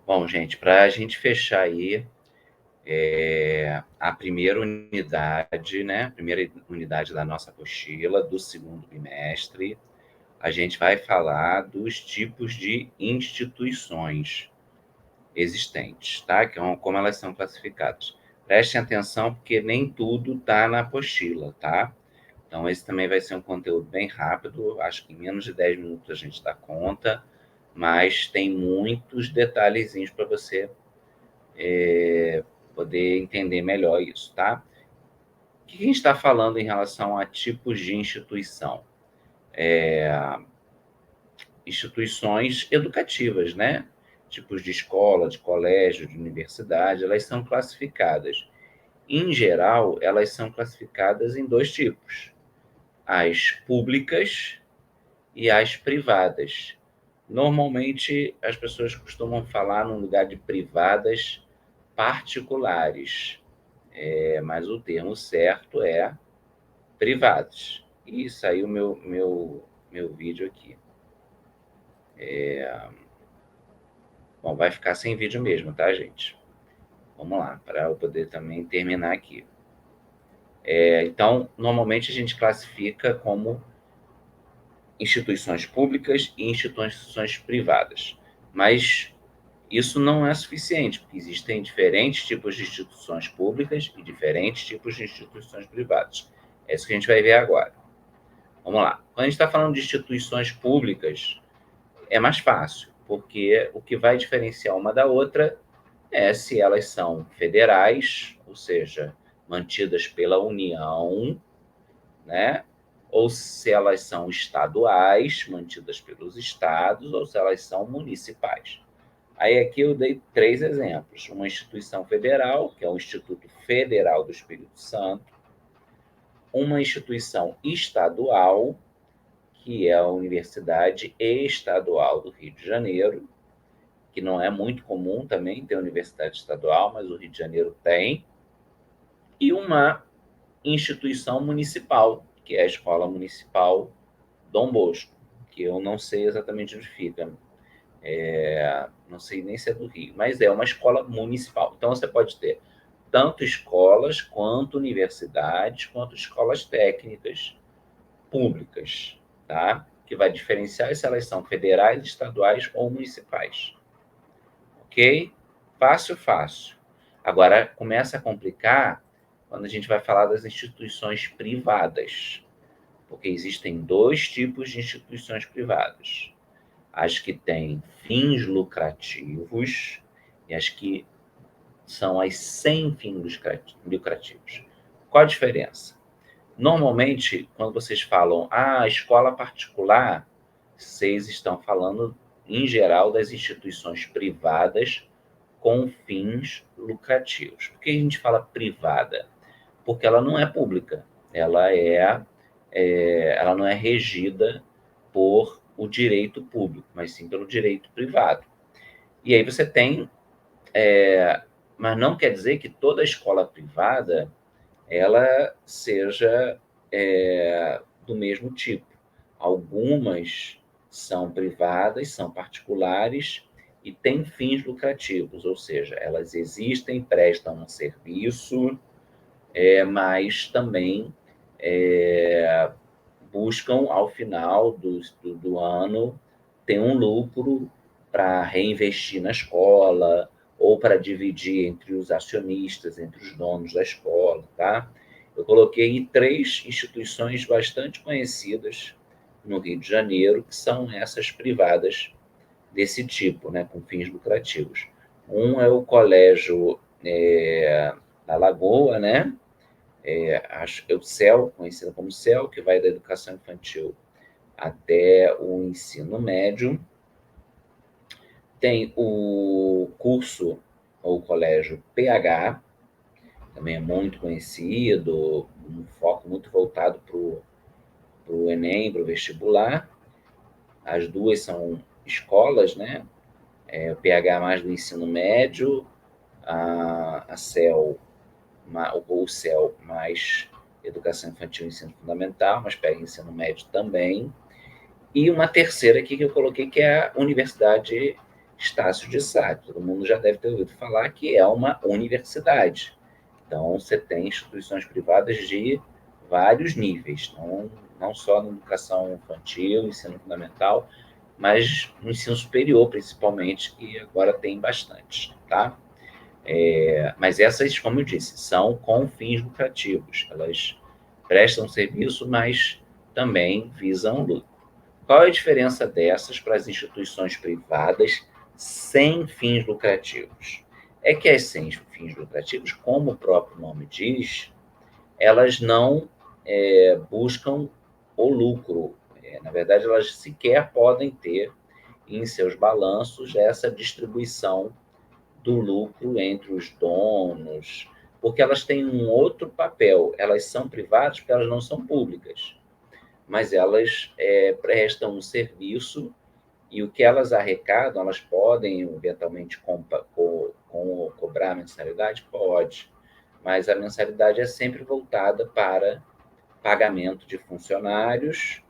Bom, gente, para a gente fechar aí a primeira unidade, né? A primeira unidade da nossa apostila do segundo bimestre, a gente vai falar dos tipos de instituições existentes, tá? Como elas são classificadas. Prestem atenção, porque nem tudo está na apostila, tá? Então, esse também vai ser um conteúdo bem rápido, acho que em menos de 10 minutos a gente dá conta, mas tem muitos detalhezinhos para você poder entender melhor isso, tá? O que a gente está falando em relação a tipos de instituição? Instituições educativas, né? Tipos de escola, de colégio, de universidade, elas são classificadas. Em geral, elas são classificadas em dois tipos: as públicas e as privadas. Normalmente, as pessoas costumam falar no lugar de privadas particulares, mas o termo certo é privados. E saiu meu vídeo aqui. Bom, vai ficar sem vídeo mesmo, tá, gente? Vamos lá, para eu poder também terminar aqui. Então, normalmente a gente classifica como instituições públicas e instituições privadas. Mas isso não é suficiente, porque existem diferentes tipos de instituições públicas e diferentes tipos de instituições privadas. É isso que a gente vai ver agora. Vamos lá. Quando a gente está falando de instituições públicas, é mais fácil, porque o que vai diferenciar uma da outra é se elas são federais, ou seja, mantidas pela União, né? Ou se elas são estaduais, mantidas pelos estados, ou se elas são municipais. Aí aqui eu dei 3 exemplos: uma instituição federal, que é o Instituto Federal do Espírito Santo, uma instituição estadual, que é a Universidade Estadual do Rio de Janeiro, que não é muito comum também ter universidade estadual, mas o Rio de Janeiro tem, e uma instituição municipal, que é a Escola Municipal Dom Bosco, que eu não sei exatamente onde fica, não sei nem se é do Rio, mas é uma escola municipal. Então você pode ter tanto escolas, quanto universidades, quanto escolas técnicas públicas, tá? Que vai diferenciar se elas são federais, estaduais ou municipais. Ok? Fácil, fácil. Agora começa a complicar quando a gente vai falar das instituições privadas, porque existem dois tipos de instituições privadas: as que têm fins lucrativos e as que são as sem fins lucrativos. Qual a diferença? Normalmente, quando vocês falam escola particular, vocês estão falando, em geral, das instituições privadas com fins lucrativos. Por que a gente fala privada? Porque ela não é pública, ela não é regida por o direito público, mas sim pelo direito privado. E aí você tem, mas não quer dizer que toda escola privada ela seja do mesmo tipo. Algumas são privadas, são particulares e têm fins lucrativos, ou seja, elas existem, prestam um serviço, mas também buscam, ao final do ano, ter um lucro para reinvestir na escola ou para dividir entre os acionistas, entre os donos da escola, tá? Eu coloquei 3 instituições bastante conhecidas no Rio de Janeiro, que são essas privadas desse tipo, né, com fins lucrativos. Um é o Colégio da Lagoa, né? O CEL, conhecido como CEL, que vai da educação infantil até o ensino médio. Tem o curso ou colégio PH, também é muito conhecido, um foco muito voltado para o Enem, para o vestibular. As duas são escolas, né? O PH mais do ensino médio, a CEL, o CEL mais educação infantil e ensino fundamental, mas pega ensino médio também. E uma terceira aqui que eu coloquei, que é a Universidade Estácio de Sá. Todo mundo já deve ter ouvido falar que é uma universidade. Então, você tem instituições privadas de vários níveis, não só na educação infantil, ensino fundamental, mas no ensino superior, principalmente, que agora tem bastante, tá? Mas essas, como eu disse, são com fins lucrativos. Elas prestam serviço, mas também visam lucro. Qual é a diferença dessas para as instituições privadas sem fins lucrativos? É que as sem fins lucrativos, como o próprio nome diz, elas não buscam o lucro. Na verdade, elas sequer podem ter em seus balanços essa distribuição do lucro entre os donos, porque elas têm um outro papel. Elas são privadas porque elas não são públicas, mas elas prestam um serviço e o que elas arrecadam, elas podem eventualmente cobrar a mensalidade? Pode, mas a mensalidade é sempre voltada para pagamento de funcionários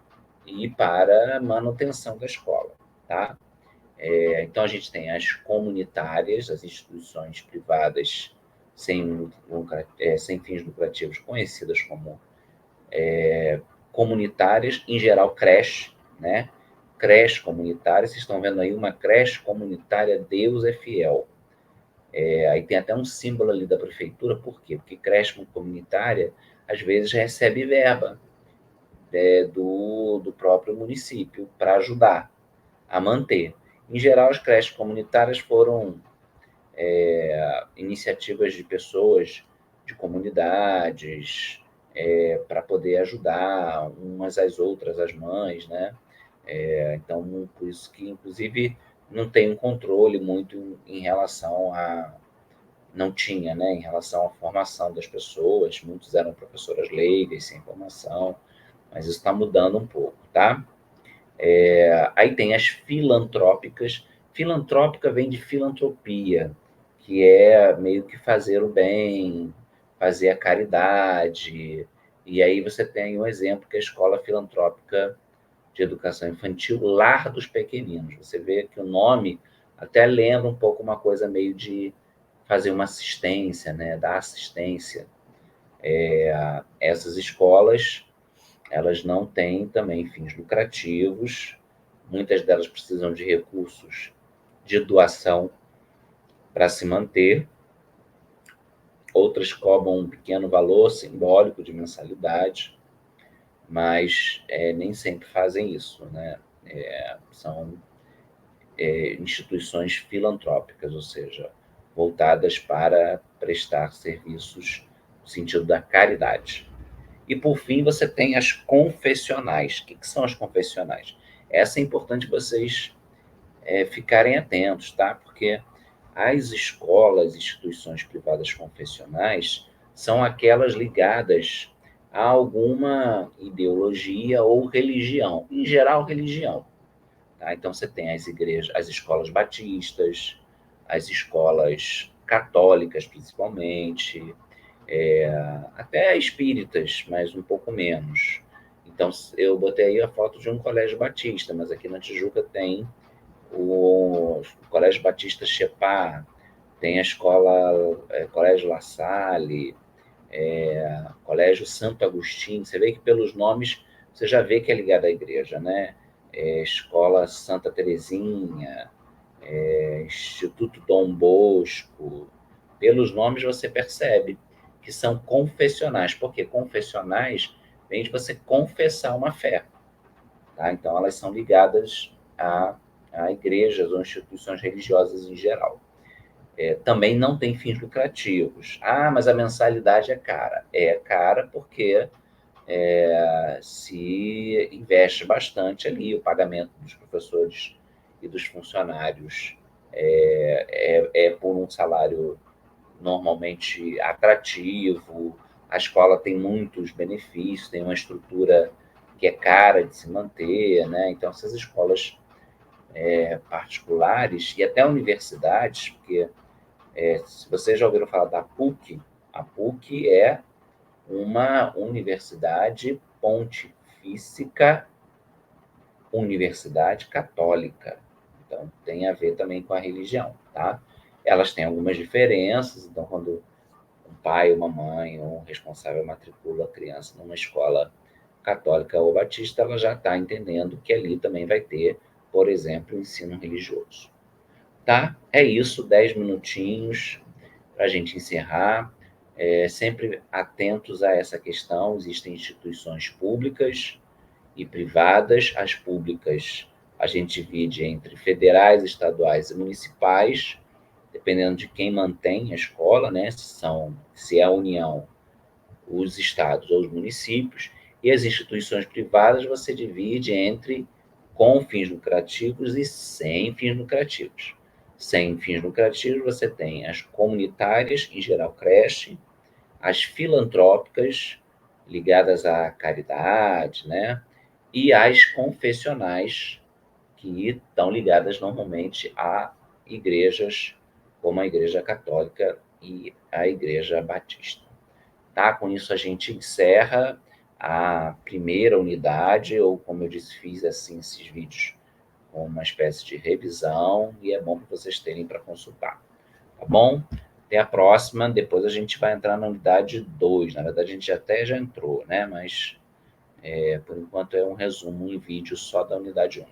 e para manutenção da escola, tá? Então, a gente tem as comunitárias, as instituições privadas sem fins lucrativos, conhecidas como comunitárias, em geral, creche, né? Creche comunitária, vocês estão vendo aí uma creche comunitária Deus é Fiel. Aí tem até um símbolo ali da prefeitura, por quê? Porque creche comunitária, às vezes, recebe verba do próprio município para ajudar a manter. Em geral, as creches comunitárias foram iniciativas de pessoas, de comunidades, para poder ajudar umas às outras, as mães, né? Então, por isso que, inclusive, não tem um controle muito em relação a... Não tinha, né? Em relação à formação das pessoas. Muitos eram professoras leigas, sem formação, mas isso está mudando um pouco, tá? Aí tem as filantrópicas. Filantrópica vem de filantropia, que é meio que fazer o bem, fazer a caridade. E aí você tem um exemplo que é a Escola Filantrópica de Educação Infantil, Lar dos Pequeninos. Você vê que o nome até lembra um pouco uma coisa meio de fazer uma assistência, né? Dar assistência. Essas escolas, elas não têm também fins lucrativos, muitas delas precisam de recursos de doação para se manter, outras cobram um pequeno valor simbólico de mensalidade, mas nem sempre fazem isso, né? São instituições filantrópicas, ou seja, voltadas para prestar serviços no sentido da caridade. E, por fim, você tem as confessionais. O que são as confessionais? Essa é importante vocês ficarem atentos, tá? Porque as escolas, instituições privadas confessionais, são aquelas ligadas a alguma ideologia ou religião, em geral, religião. Tá? Então, você tem as igrejas, as escolas batistas, as escolas católicas, principalmente, até espíritas, mas um pouco menos. Então, eu botei aí a foto de um colégio batista, mas aqui na Tijuca tem o Colégio Batista Chepá, tem a escola Colégio La Salle, Colégio Santo Agostinho. Você vê que pelos nomes você já vê que é ligado à igreja, né? Escola Santa Terezinha, Instituto Dom Bosco. Pelos nomes você percebe que são confessionais, porque confessionais vem de você confessar uma fé. Tá? Então, elas são ligadas a igrejas ou instituições religiosas em geral. Também não tem fins lucrativos. Ah, mas a mensalidade é cara. É cara porque se investe bastante ali, o pagamento dos professores e dos funcionários por um salário normalmente atrativo, a escola tem muitos benefícios, tem uma estrutura que é cara de se manter, né? Então, essas escolas particulares e até universidades, porque se vocês já ouviram falar da PUC, a PUC é uma universidade pontifícia universidade católica. Então, tem a ver também com a religião, tá? Elas têm algumas diferenças, então, quando um pai, uma mãe ou um responsável matricula a criança numa escola católica ou batista, ela já está entendendo que ali também vai ter, por exemplo, o ensino religioso. Tá? É isso, 10 minutinhos para a gente encerrar. Sempre atentos a essa questão, existem instituições públicas e privadas. As públicas a gente divide entre federais, estaduais e municipais, dependendo de quem mantém a escola, né? Se é a União, os estados ou os municípios, e as instituições privadas você divide entre com fins lucrativos e sem fins lucrativos. Sem fins lucrativos você tem as comunitárias, em geral creche, as filantrópicas, ligadas à caridade, né? E as confessionais, que estão ligadas normalmente a igrejas, como a Igreja Católica e a Igreja Batista. Tá? Com isso a gente encerra a primeira unidade, ou como eu disse, fiz assim esses vídeos com uma espécie de revisão, e é bom para vocês terem para consultar. Tá bom? Até a próxima, depois a gente vai entrar na unidade 2. Na verdade, a gente até já entrou, né? Mas, por enquanto, é um resumo em vídeo só da unidade 1.